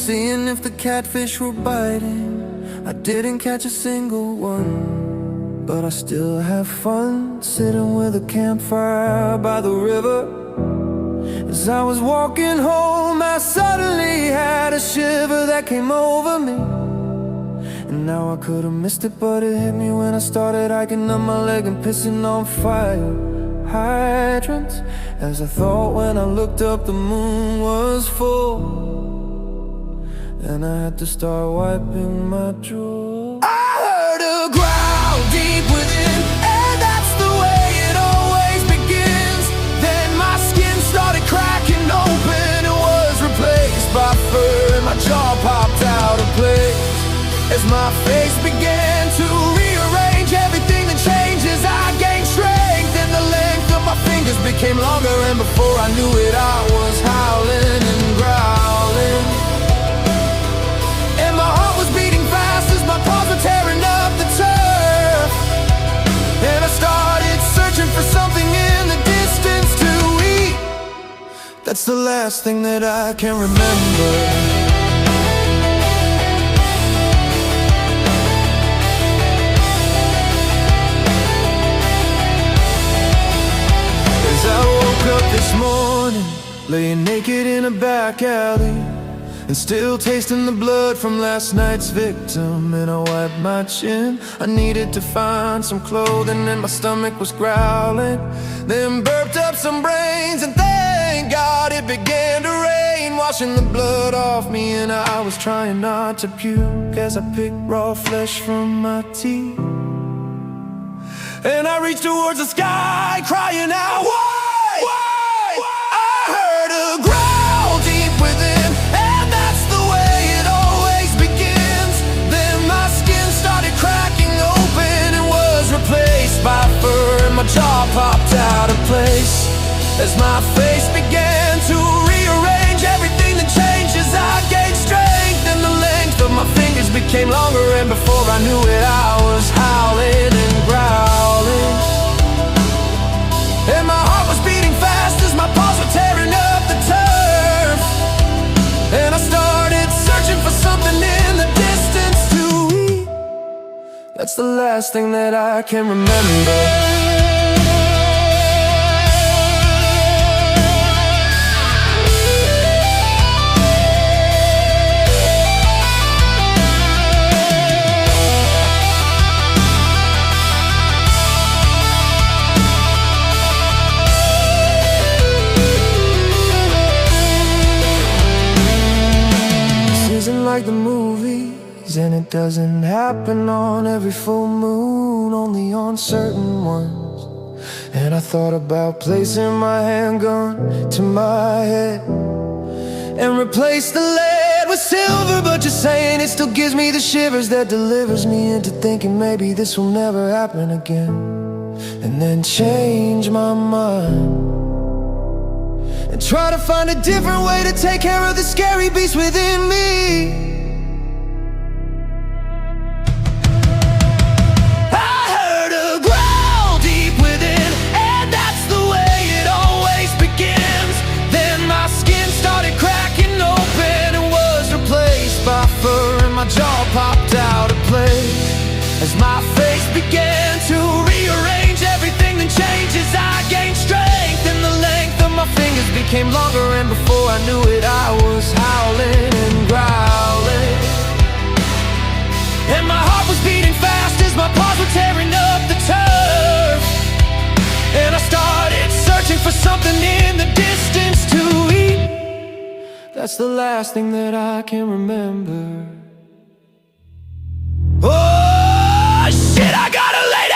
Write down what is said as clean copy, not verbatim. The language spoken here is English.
seeing if the catfish were biting. I didn't catch a single one, but I still have fun sitting with a campfire by the river. As I was walking home, I suddenly had a shiver that came over me. And now I could've missed it, but it hit me when I started hiking up my leg and pissing on fire hydrants. As I thought when I looked up, the moon was full, and I had to start wiping my drool. I heard a growl deep within, and that's the way it always begins. Then my skin started cracking open and was replaced by fur, and my jaw popped out of place. As my face began to rearrange, everything that changes, I gained strength, and the length of my fingers became longer, and before I knew it, I was howling and growling. And my heart was beating fast as my paws were tearing up the turf. And I started searching for something in the distance to eat. That's the last thing that I can remember. Up this morning, laying naked in a back alley, and still tasting the blood from last night's victim. And I wiped my chin, I needed to find some clothing, and my stomach was growling. Then burped up some brains, and thank God it began to rain, washing the blood off me. And I was trying not to puke as I picked raw flesh from my teeth. And I reached towards the sky, crying out, why? I heard a growl deep within, and that's the way it always begins. Then my skin started cracking open and was replaced by fur, and my jaw popped out of place. As my face began to rearrange, everything that changes, I gained strength, and the length of my fingers became longer, and before I knew it, I was howling and growling. And my heart was beating fast as my paws were tearing up the turf. And I started searching for something in the distance to eat. That's the last thing that I can remember. Like the movies, and it doesn't happen on every full moon, only on certain ones. And I thought about placing my handgun to my head and replace the lead with silver, but just saying it still gives me the shivers that delivers me into thinking maybe this will never happen again. And then change my mind and try to find a different way to take care of the scary beast within me. I heard a growl deep within, and that's the way it always begins. Then my skin started cracking open and was replaced by fur, and my jaw popped out of place. As my face began to rearrange, everything that changes, I gained strength, and the length of my fingers became longer, and before I knew it, I was howling and growling. And my heart was beating fast as my paws were tearing up the turf. And I started searching for something in the distance to eat. That's the last thing that I can remember. Oh shit, I gotta lay